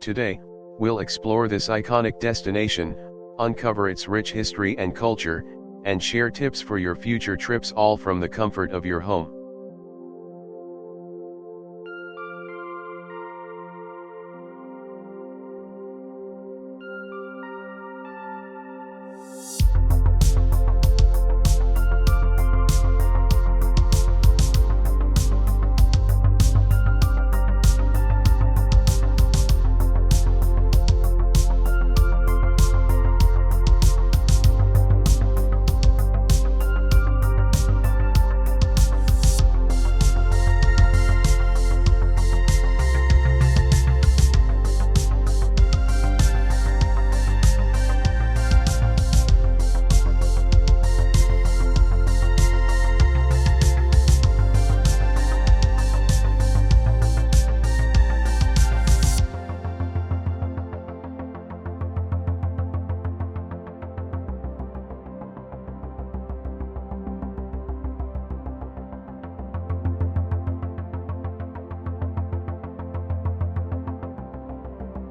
Today, we'll explore this iconic destination, uncover its rich history and culture, and share tips for your future trips, all from the comfort of your home.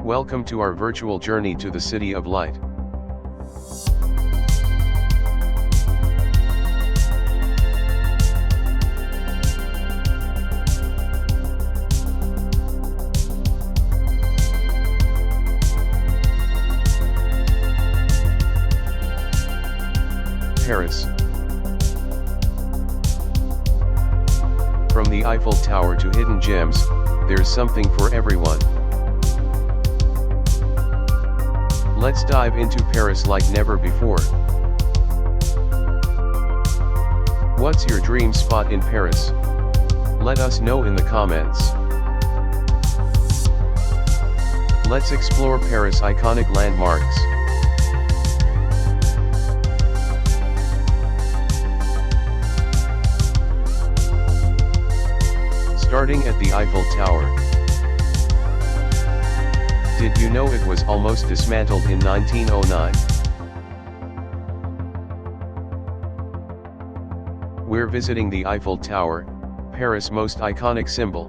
Welcome to our virtual journey to the City of Light. Paris. From the Eiffel Tower to hidden gems, there's something for everyone. Let's dive into Paris like never before. What's your dream spot in Paris? Let us know in the comments. Let's explore Paris' iconic landmarks. Starting at the Eiffel Tower. Did you know it was almost dismantled in 1909? We're visiting the Eiffel Tower, Paris' most iconic symbol.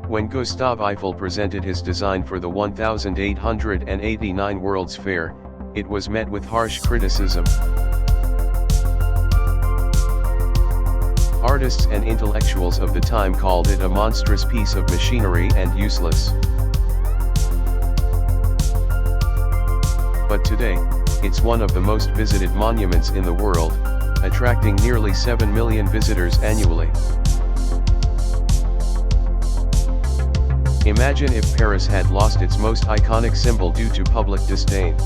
When Gustave Eiffel presented his design for the 1889 World's Fair, it was met with harsh criticism. Artists and intellectuals of the time called it a monstrous piece of machinery and useless. But today, it's one of the most visited monuments in the world, attracting nearly 7 million visitors annually. Imagine if Paris had lost its most iconic symbol due to public disdain.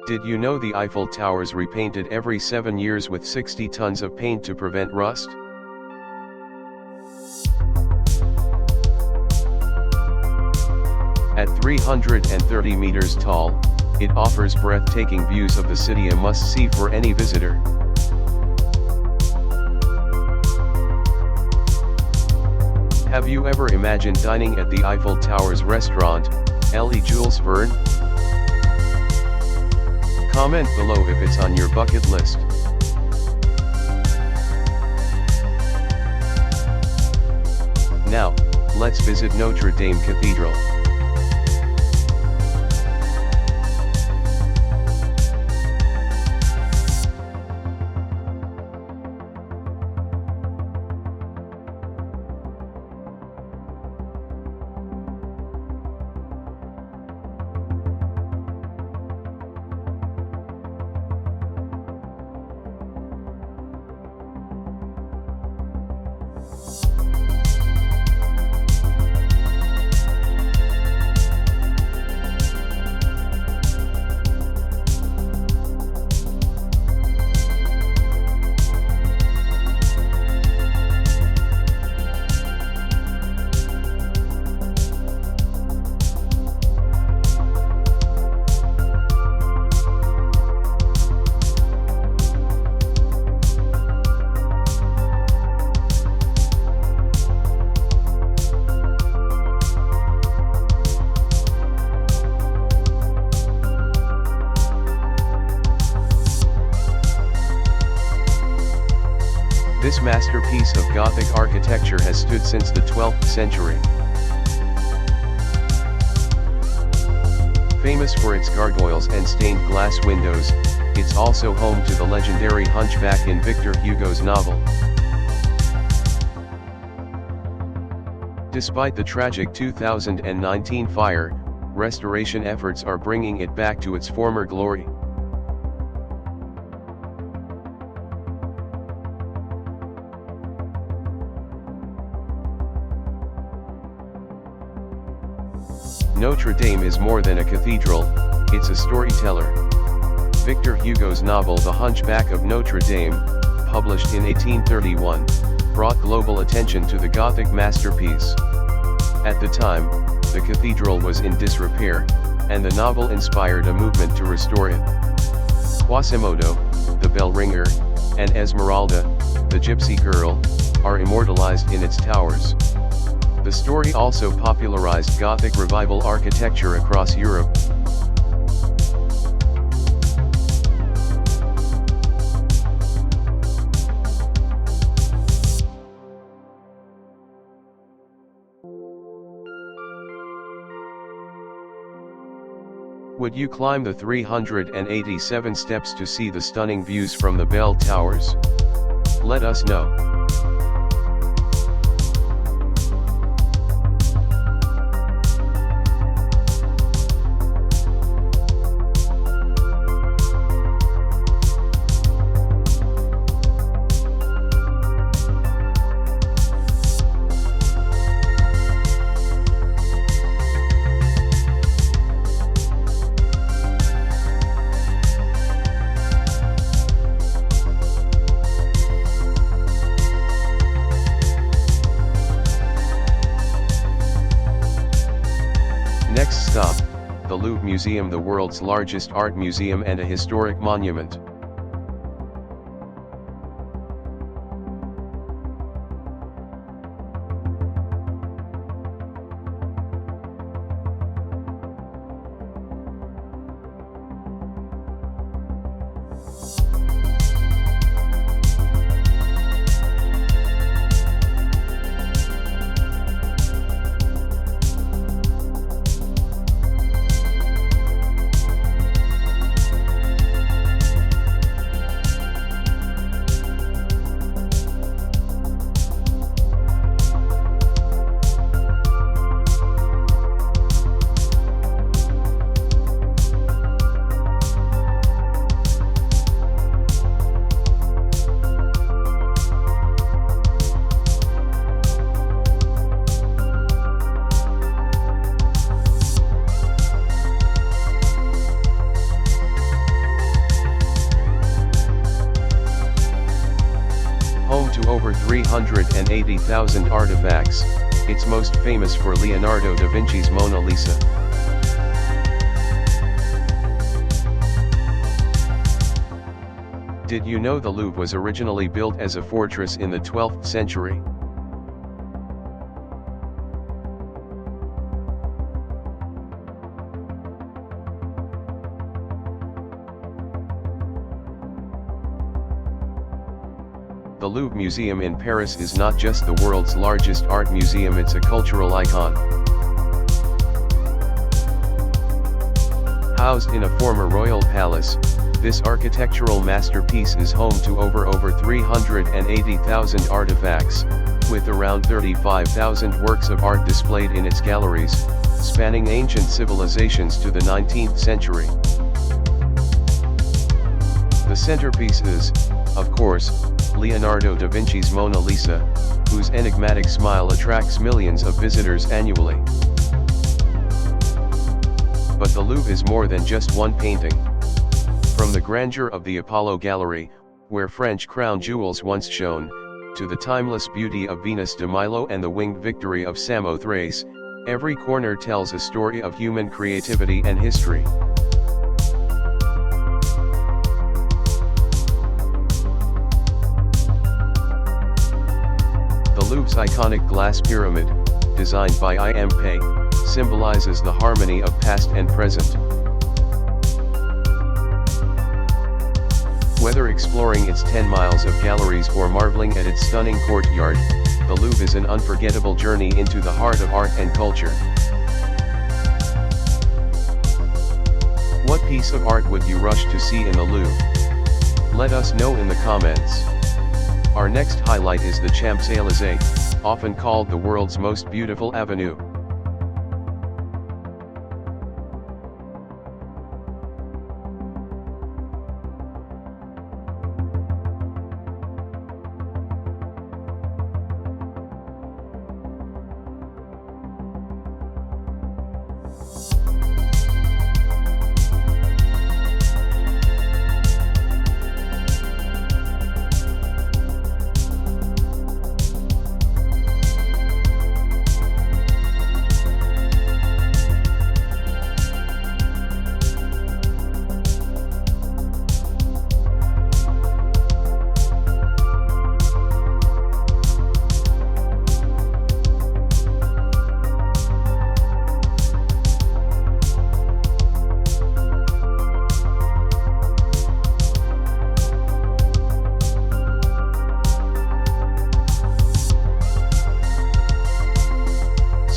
Did you know the Eiffel Tower's repainted every 7 years with 60 tons of paint to prevent rust? At 330 meters tall, it offers breathtaking views of the city, a must-see for any visitor. Have you ever imagined dining at the Eiffel Tower's restaurant, Le Jules Verne? Comment below if it's on your bucket list. Now, let's visit Notre Dame Cathedral. masterpiece of Gothic architecture has stood since the 12th century. Famous for its gargoyles and stained glass windows, it's also home to the legendary Hunchback in Victor Hugo's novel. Despite the tragic 2019 fire, restoration efforts are bringing it back to its former glory. Notre Dame is more than a cathedral, it's a storyteller. Victor Hugo's novel The Hunchback of Notre Dame, published in 1831, brought global attention to the Gothic masterpiece. At the time, the cathedral was in disrepair, and the novel inspired a movement to restore it. Quasimodo, the bell ringer, and Esmeralda, the gypsy girl, are immortalized in its towers. The story also popularized Gothic revival architecture across Europe. Would you climb the 387 steps to see the stunning views from the bell towers? Let us know. Next stop, the Louvre Museum, the world's largest art museum and a historic monument. To over 380,000 artifacts, it's most famous for Leonardo da Vinci's Mona Lisa. Did you know the Louvre was originally built as a fortress in the 12th century? The Louvre Museum in Paris is not just the world's largest art museum, it's a cultural icon. Housed in a former royal palace, this architectural masterpiece is home to over 380,000 artifacts, with around 35,000 works of art displayed in its galleries, spanning ancient civilizations to the 19th century. The centerpiece is, of course, Leonardo da Vinci's Mona Lisa, whose enigmatic smile attracts millions of visitors annually. But the Louvre is more than just one painting. From the grandeur of the Apollo Gallery, where French crown jewels once shone, to the timeless beauty of Venus de Milo and the winged victory of Samothrace, every corner tells a story of human creativity and history. The Louvre's iconic glass pyramid, designed by I.M. Pei, symbolizes the harmony of past and present. Whether exploring its 10 miles of galleries or marveling at its stunning courtyard, the Louvre is an unforgettable journey into the heart of art and culture. What piece of art would you rush to see in the Louvre? Let us know in the comments. Our next highlight is the Champs-Élysées, often called the world's most beautiful avenue.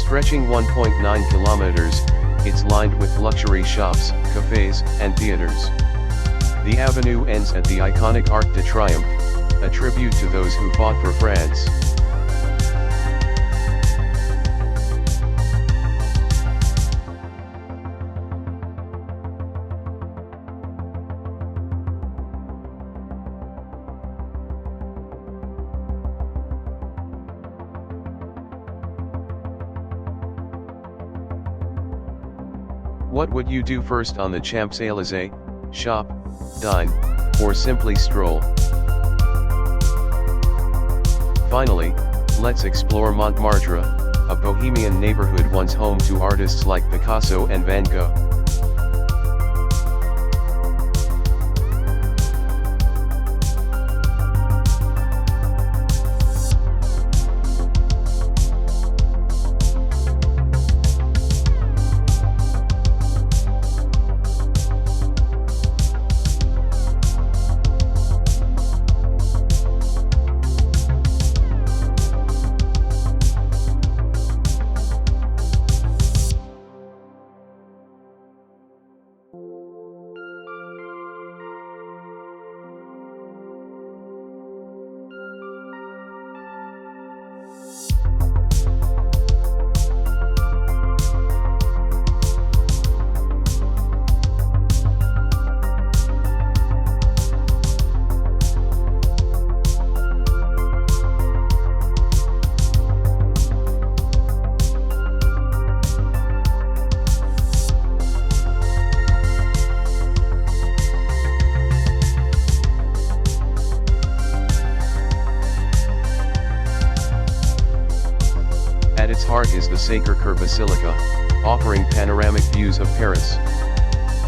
Stretching 1.9 kilometers, it's lined with luxury shops, cafes, and theaters. The avenue ends at the iconic Arc de Triomphe, a tribute to those who fought for France. What would you do first on the Champs-Élysées? Shop, dine, or simply stroll? Finally, let's explore Montmartre, a bohemian neighborhood once home to artists like Picasso and Van Gogh. At its heart is the Sacré-Cœur Basilica, offering panoramic views of Paris.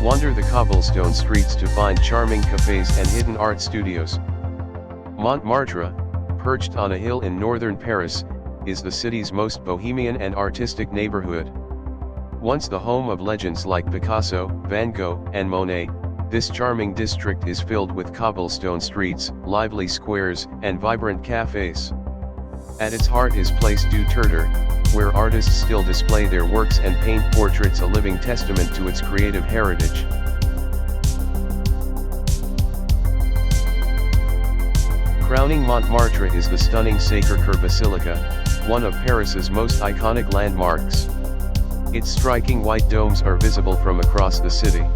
Wander the cobblestone streets to find charming cafes and hidden art studios. Montmartre, perched on a hill in northern Paris, is the city's most bohemian and artistic neighborhood. Once the home of legends like Picasso, Van Gogh, and Monet, this charming district is filled with cobblestone streets, lively squares, and vibrant cafes. At its heart is Place du Tertre, where artists still display their works and paint portraits, a living testament to its creative heritage. Crowning Montmartre is the stunning Sacré-Cœur Basilica, one of Paris's most iconic landmarks. Its striking white domes are visible from across the city.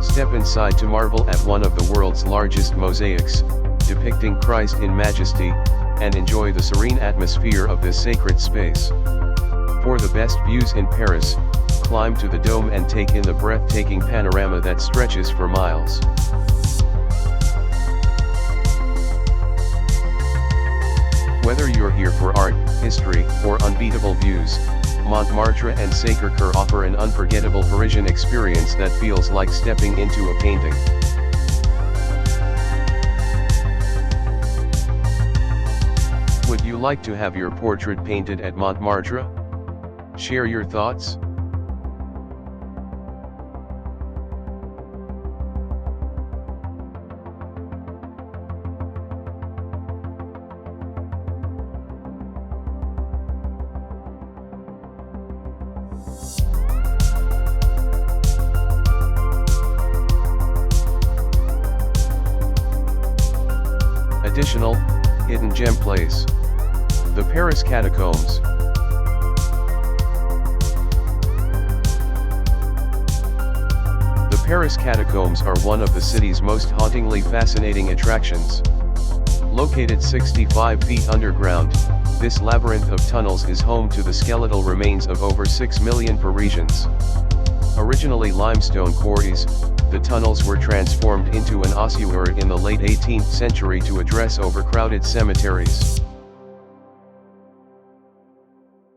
Step inside to marvel at one of the world's largest mosaics, depicting Christ in majesty, and enjoy the serene atmosphere of this sacred space. For the best views in Paris, climb to the dome and take in the breathtaking panorama that stretches for miles. Whether you're here for art, history, or unbeatable views, Montmartre and Sacré-Cœur offer an unforgettable Parisian experience that feels like stepping into a painting. Would you like to have your portrait painted at Montmartre? Share your thoughts. Additional, hidden gem place. The Paris Catacombs. The Paris Catacombs are one of the city's most hauntingly fascinating attractions. Located 65 feet underground, this labyrinth of tunnels is home to the skeletal remains of over 6 million Parisians. Originally limestone quarries, the tunnels were transformed into an ossuary in the late 18th century to address overcrowded cemeteries.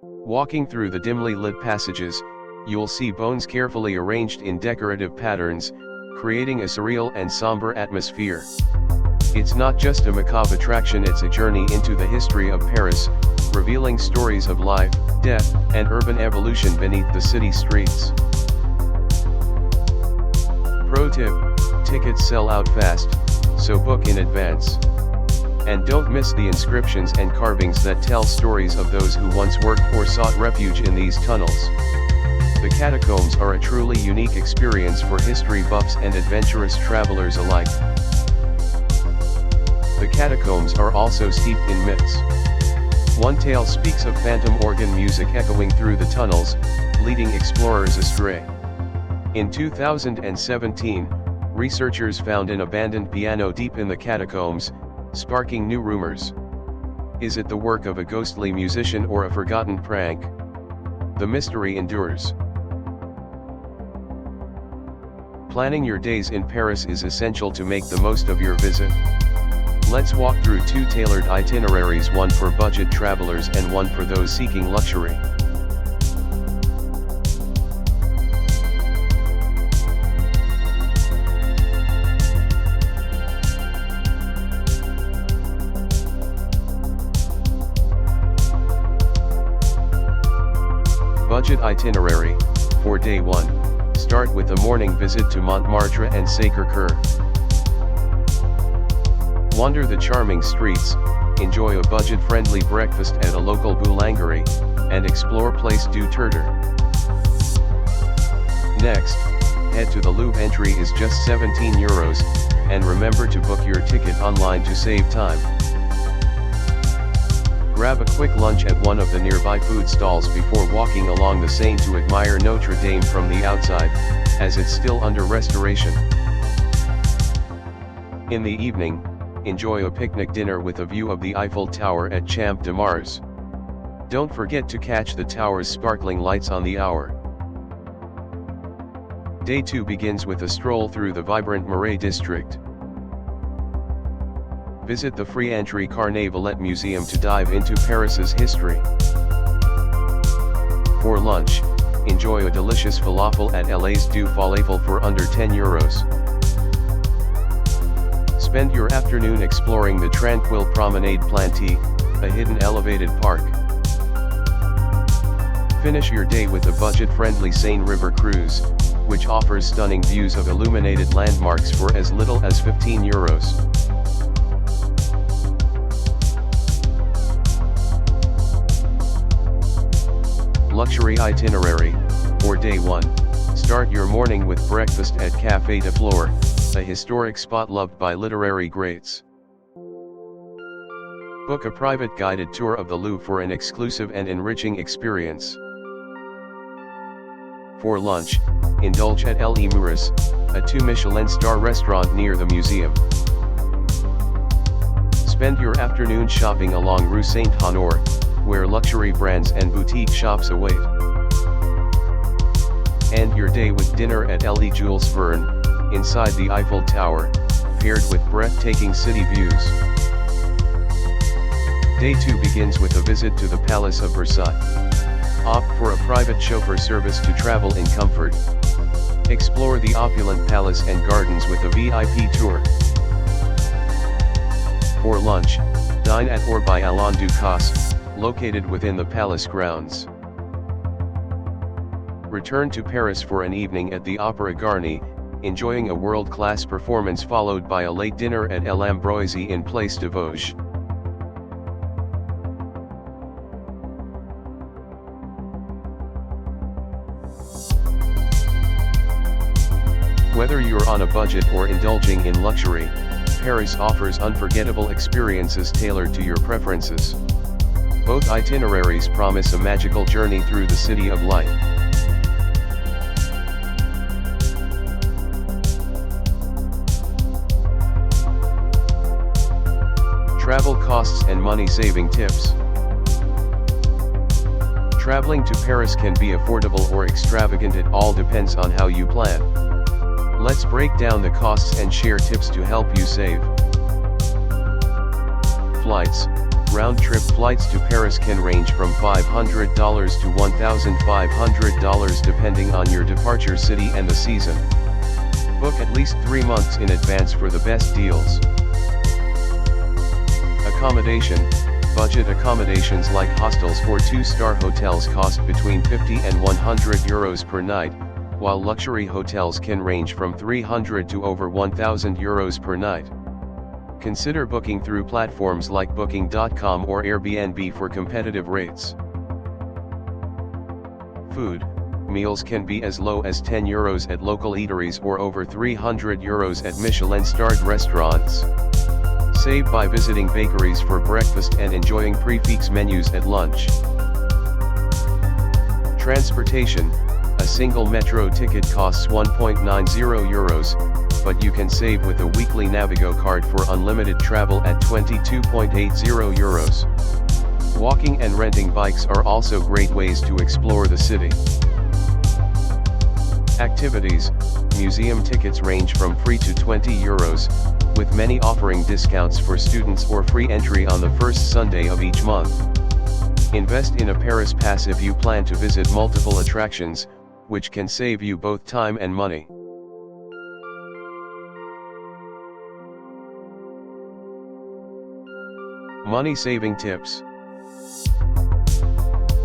Walking through the dimly lit passages, you'll see bones carefully arranged in decorative patterns, creating a surreal and somber atmosphere. It's not just a macabre attraction, it's a journey into the history of Paris, revealing stories of life, death, and urban evolution beneath the city streets. Pro tip: tickets sell out fast, so book in advance. And don't miss the inscriptions and carvings that tell stories of those who once worked or sought refuge in these tunnels. The catacombs are a truly unique experience for history buffs and adventurous travelers alike. The catacombs are also steeped in myths. One tale speaks of phantom organ music echoing through the tunnels, leading explorers astray. In 2017, researchers found an abandoned piano deep in the catacombs, sparking new rumors. Is it the work of a ghostly musician or a forgotten prank? The mystery endures. Planning your days in Paris is essential to make the most of your visit. Let's walk through two tailored itineraries, one for budget travelers and one for those seeking luxury. Budget itinerary. For day 1, start with a morning visit to Montmartre and Sacré-Cœur. Wander the charming streets, enjoy a budget-friendly breakfast at a local boulangerie, and explore Place du Tertre. Next, head to the Louvre. Entry is just €17, and remember to book your ticket online to save time. Grab a quick lunch at one of the nearby food stalls before walking along the Seine to admire Notre Dame from the outside, as it's still under restoration. In the evening, enjoy a picnic dinner with a view of the Eiffel Tower at Champ de Mars. Don't forget to catch the tower's sparkling lights on the hour. Day 2 begins with a stroll through the vibrant Marais district. Visit the free entry Carnavalet Museum to dive into Paris's history. For lunch, enjoy a delicious falafel at L'Aise du Falafel for under €10. Spend your afternoon exploring the tranquil Promenade Planty, a hidden elevated park. Finish your day with a budget-friendly Seine River cruise, which offers stunning views of illuminated landmarks for as little as €15. Luxury itinerary. For day 1, start your morning with breakfast at Café de Flore, a historic spot loved by literary greats. Book a private guided tour of the Louvre for an exclusive and enriching experience. For lunch, indulge at Le Mouris, a 2 Michelin star restaurant near the museum. Spend your afternoon shopping along Rue Saint-Honore, where luxury brands and boutique shops await. End your day with dinner at Le Jules Verne, inside the Eiffel Tower, paired with breathtaking city views. Day 2 begins with a visit to the Palace of Versailles. Opt for a private chauffeur service to travel in comfort. Explore the opulent palace and gardens with a VIP tour. For lunch, dine at or by Alain Ducasse, located within the palace grounds. Return to Paris for an evening at the Opéra Garnier, enjoying a world-class performance followed by a late dinner at L'Ambroisie in Place de Vosges. Whether you're on a budget or indulging in luxury, Paris offers unforgettable experiences tailored to your preferences. Both itineraries promise a magical journey through the City of Light. Travel costs and money-saving tips. Traveling to Paris can be affordable or extravagant. It all depends on how you plan. Let's break down the costs and share tips to help you save. Flights. Round-trip flights to Paris can range from $500 to $1,500 depending on your departure city and the season. Book at least 3 months in advance for the best deals. Accommodation. Budget accommodations like hostels or 2-star hotels cost between €50 and €100 per night, while luxury hotels can range from €300 to over €1,000 per night. Consider booking through platforms like Booking.com or Airbnb for competitive rates. Food. Meals can be as low as €10 at local eateries or over €300 at Michelin-starred restaurants. Save by visiting bakeries for breakfast and enjoying prix menus at lunch. Transportation. A single metro ticket costs €1.90, but you can save with a weekly Navigo card for unlimited travel at €22.80. Walking and renting bikes are also great ways to explore the city. Activities. Museum tickets range from free to €20, with many offering discounts for students or free entry on the first Sunday of each month. Invest in a Paris pass if you plan to visit multiple attractions, which can save you both time and money. Money-saving tips.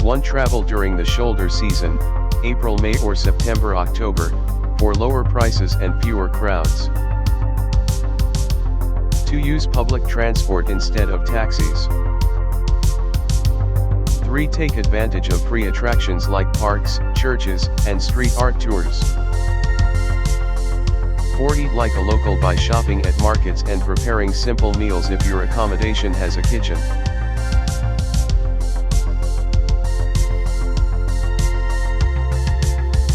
1. Travel during the shoulder season, April, May or September, October, for lower prices and fewer crowds. 2. Use public transport instead of taxis. 3. Take advantage of free attractions like parks, churches, and street art tours. 4. Eat like a local by shopping at markets and preparing simple meals if your accommodation has a kitchen.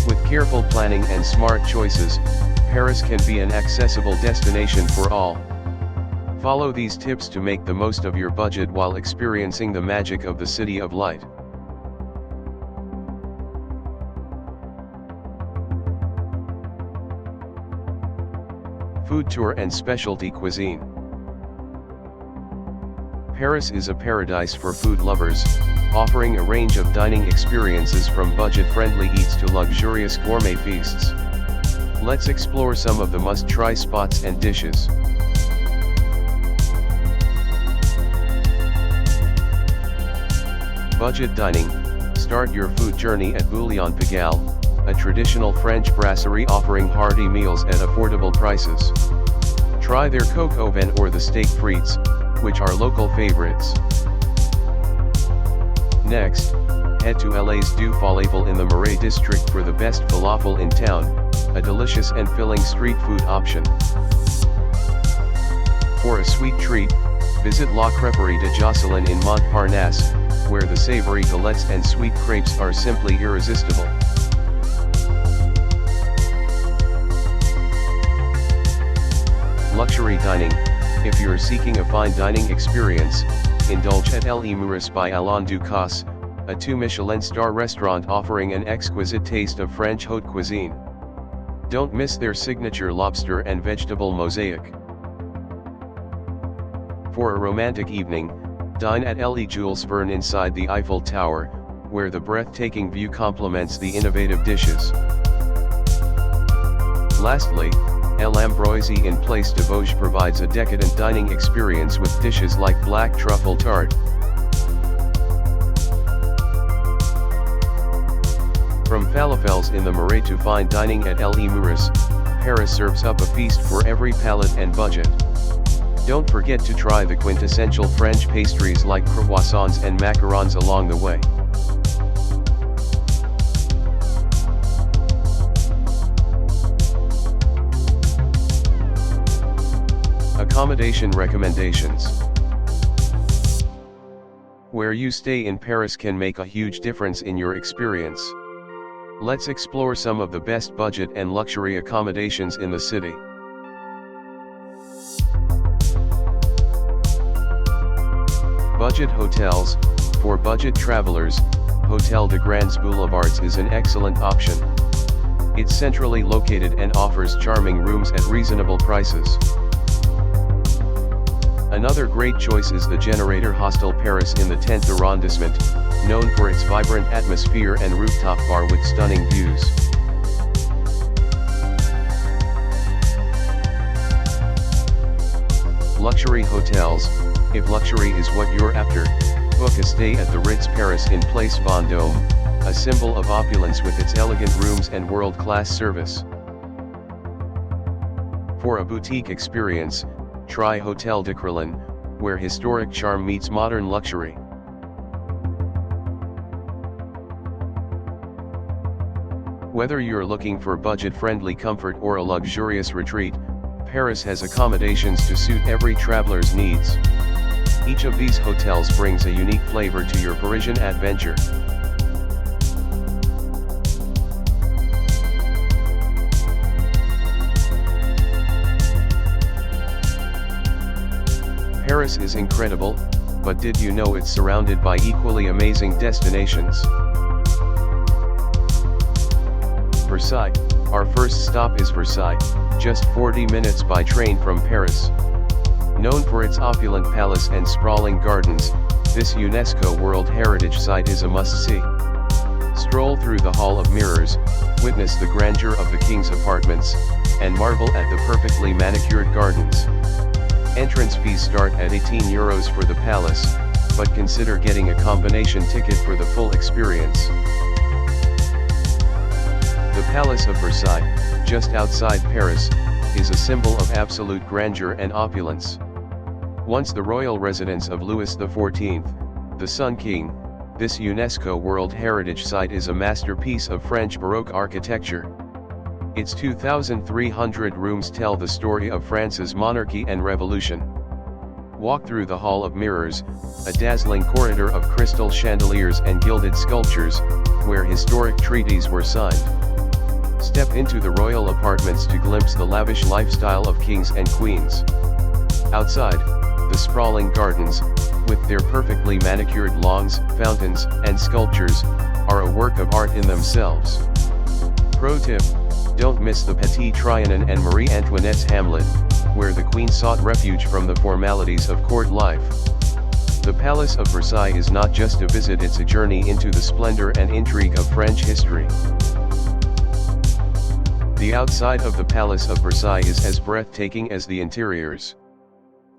With careful planning and smart choices, Paris can be an accessible destination for all. Follow these tips to make the most of your budget while experiencing the magic of the City of Light. Food tour and specialty cuisine. Paris is a paradise for food lovers, offering a range of dining experiences from budget-friendly eats to luxurious gourmet feasts. Let's explore some of the must-try spots and dishes. Budget dining. Start your food journey at Bouillon Pigalle, a traditional French brasserie offering hearty meals at affordable prices. Try their coq au vin or the steak frites, which are local favorites. Next, head to LA's Du Falafel in the Marais district for the best falafel in town, a delicious and filling street food option. For a sweet treat, visit La Crêperie de Jocelyn in Montparnasse, where the savory galettes and sweet crepes are simply irresistible. Luxury dining. If you're seeking a fine dining experience, indulge at Le Muris by Alain Ducasse, a 2-Michelin-star restaurant offering an exquisite taste of French haute cuisine. Don't miss their signature lobster and vegetable mosaic. For a romantic evening, dine at Le Jules Verne inside the Eiffel Tower, where the breathtaking view complements the innovative dishes. Lastly, L'Ambroisie in Place de Vosges provides a decadent dining experience with dishes like black truffle tart. From falafels in the Marais to fine dining at Le Muris, Paris serves up a feast for every palate and budget. Don't forget to try the quintessential French pastries like croissants and macarons along the way. Accommodation recommendations. Where you stay in Paris can make a huge difference in your experience. Let's explore some of the best budget and luxury accommodations in the city. Budget hotels. For budget travelers, Hotel de Grands Boulevards is an excellent option. It's centrally located and offers charming rooms at reasonable prices. Another great choice is the Generator Hostel Paris in the 10th arrondissement, known for its vibrant atmosphere and rooftop bar with stunning views. Luxury hotels. If luxury is what you're after, book a stay at the Ritz Paris in Place Vendôme, a symbol of opulence with its elegant rooms and world-class service. For a boutique experience, try Hotel de Crillon, where historic charm meets modern luxury. Whether you're looking for budget-friendly comfort or a luxurious retreat, Paris has accommodations to suit every traveler's needs. Each of these hotels brings a unique flavor to your Parisian adventure. Paris is incredible, but did you know it's surrounded by equally amazing destinations? Versailles. Our first stop is Versailles, just 40 minutes by train from Paris. Known for its opulent palace and sprawling gardens, this UNESCO World Heritage Site is a must-see. Stroll through the Hall of Mirrors, witness the grandeur of the king's apartments, and marvel at the perfectly manicured gardens. Entrance fees start at €18 for the palace, but consider getting a combination ticket for the full experience. The Palace of Versailles, just outside Paris, is a symbol of absolute grandeur and opulence. Once the royal residence of Louis XIV, the Sun King, this UNESCO World Heritage Site is a masterpiece of French Baroque architecture. Its 2,300 rooms tell the story of France's monarchy and revolution. Walk through the Hall of Mirrors, a dazzling corridor of crystal chandeliers and gilded sculptures, where historic treaties were signed. Step into the royal apartments to glimpse the lavish lifestyle of kings and queens. Outside, the sprawling gardens, with their perfectly manicured lawns, fountains, and sculptures, are a work of art in themselves. Pro tip: don't miss the Petit Trianon and Marie Antoinette's Hamlet, where the Queen sought refuge from the formalities of court life. The Palace of Versailles is not just a visit, it's a journey into the splendor and intrigue of French history. The outside of the Palace of Versailles is as breathtaking as the interiors.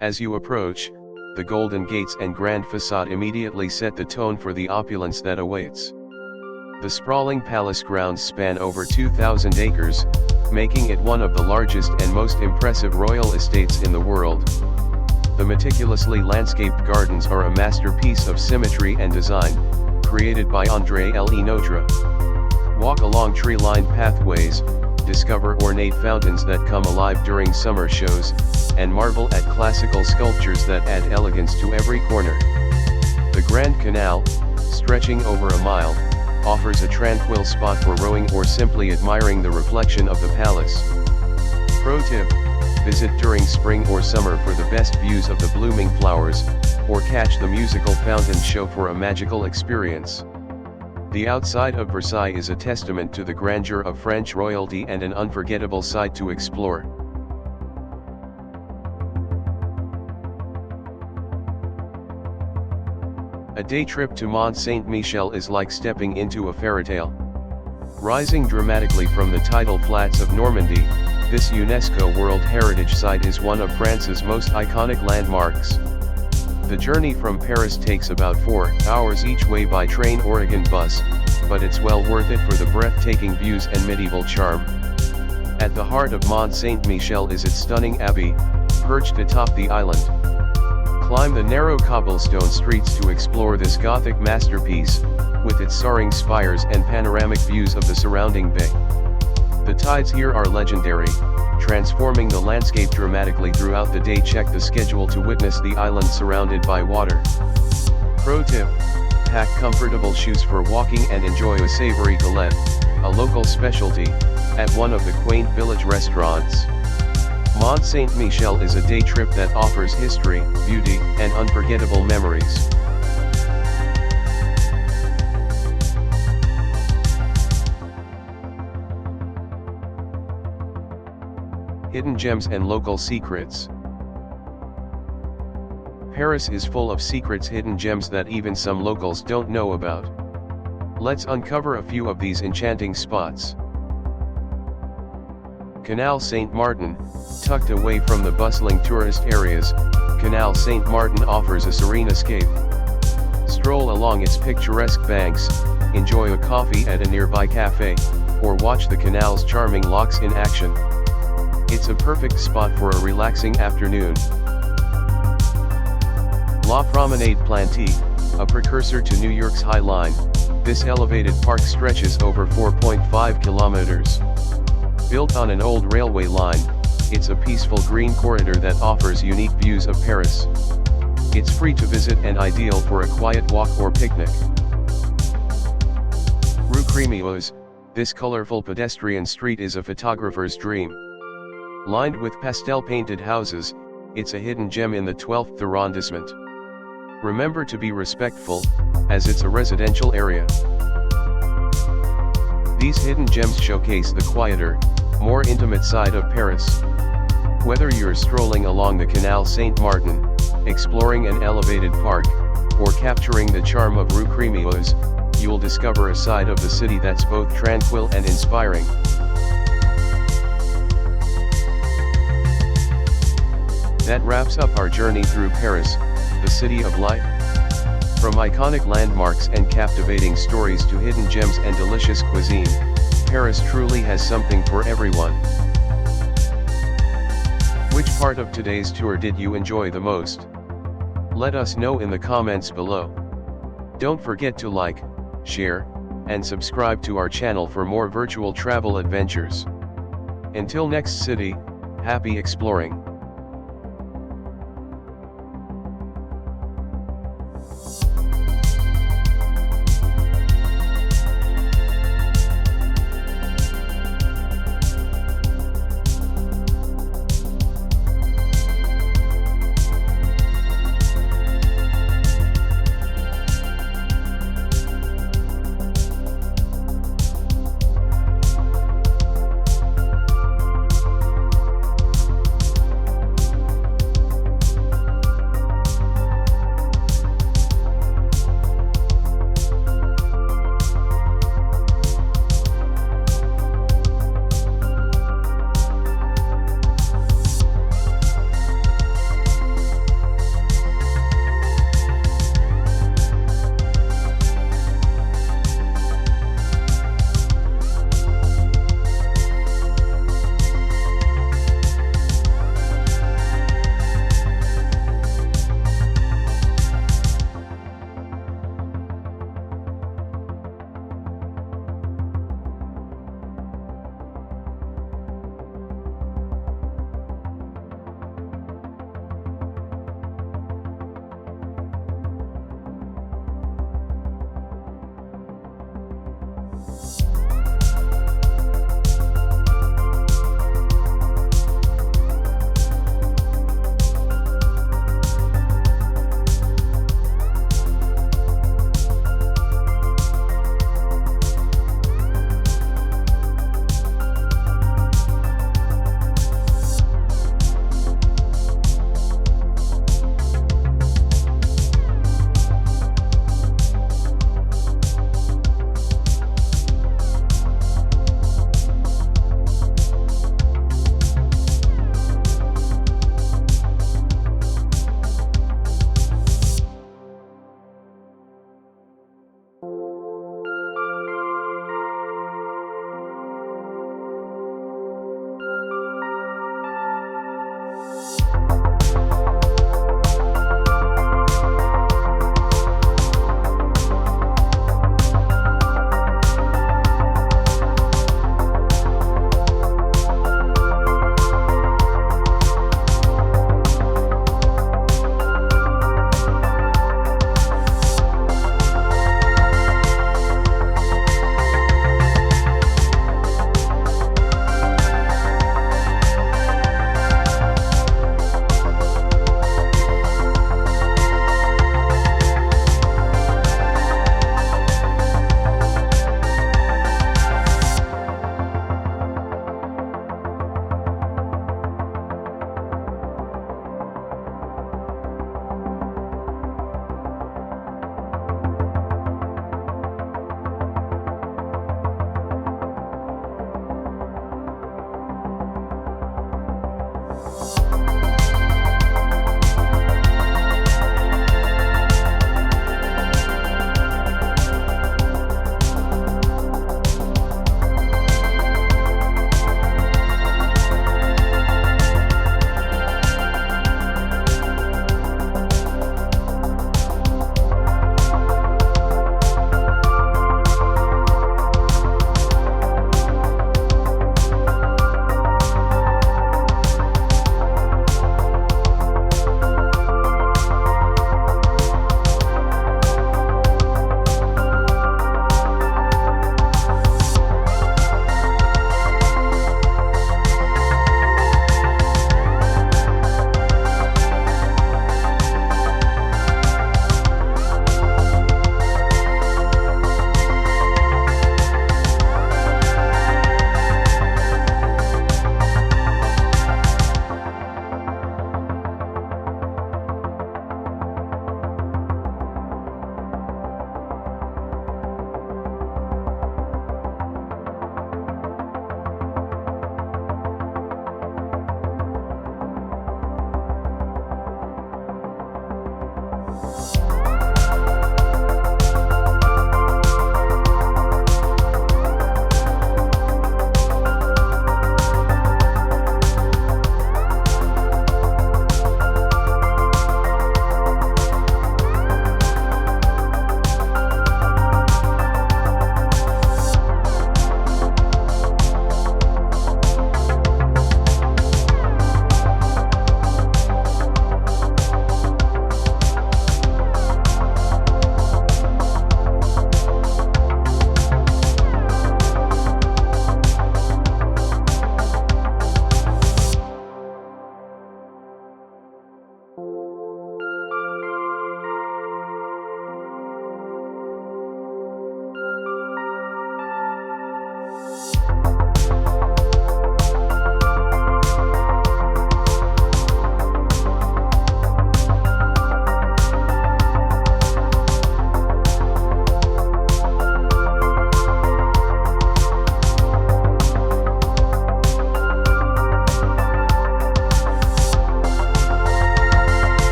As you approach, the golden gates and grand facade immediately set the tone for the opulence that awaits. The sprawling palace grounds span over 2,000 acres, making it one of the largest and most impressive royal estates in the world. The meticulously landscaped gardens are a masterpiece of symmetry and design, created by André Lenotre. Walk along tree-lined pathways, discover ornate fountains that come alive during summer shows, and marvel at classical sculptures that add elegance to every corner. The Grand Canal, stretching over a mile, offers a tranquil spot for rowing or simply admiring the reflection of the palace. Pro tip: visit during spring or summer for the best views of the blooming flowers, or catch the musical fountain show for a magical experience. The outside of Versailles is a testament to the grandeur of French royalty and an unforgettable sight to explore. A day trip to Mont Saint-Michel is like stepping into a fairy tale. Rising dramatically from the tidal flats of Normandy, this UNESCO World Heritage Site is one of France's most iconic landmarks. The journey from Paris takes about 4 hours each way by train or Oregon bus, but it's well worth it for the breathtaking views and medieval charm. At the heart of Mont Saint-Michel is its stunning abbey, perched atop the island. Climb the narrow cobblestone streets to explore this Gothic masterpiece, with its soaring spires and panoramic views of the surrounding bay. The tides here are legendary, transforming the landscape dramatically throughout the day. Check the schedule to witness the island surrounded by water. Pro tip: pack comfortable shoes for walking and enjoy a savory galette, a local specialty, at one of the quaint village restaurants. Mont Saint-Michel is a day trip that offers history, beauty, and unforgettable memories. Hidden gems and local secrets. Paris is full of secrets, hidden gems that even some locals don't know about. Let's uncover a few of these enchanting spots. Canal Saint-Martin, tucked away from the bustling tourist areas, Canal Saint-Martin offers a serene escape. Stroll along its picturesque banks, enjoy a coffee at a nearby cafe, or watch the canal's charming locks in action. It's a perfect spot for a relaxing afternoon. La Promenade Planty, a precursor to New York's High Line, this elevated park stretches over 4.5 kilometers. Built on an old railway line, it's a peaceful green corridor that offers unique views of Paris. It's free to visit and ideal for a quiet walk or picnic. Rue Crémieuse, this colorful pedestrian street is a photographer's dream. Lined with pastel-painted houses, it's a hidden gem in the 12th arrondissement. Remember to be respectful, as it's a residential area. These hidden gems showcase the quieter, more intimate side of Paris. Whether you're strolling along the Canal Saint-Martin, exploring an elevated park, or capturing the charm of Rue Crémieuse, you'll discover a side of the city that's both tranquil and inspiring. That wraps up our journey through Paris, the city of light. From iconic landmarks and captivating stories to hidden gems and delicious cuisine, Paris truly has something for everyone. Which part of today's tour did you enjoy the most? Let us know in the comments below. Don't forget to like, share, and subscribe to our channel for more virtual travel adventures. Until next city, happy exploring.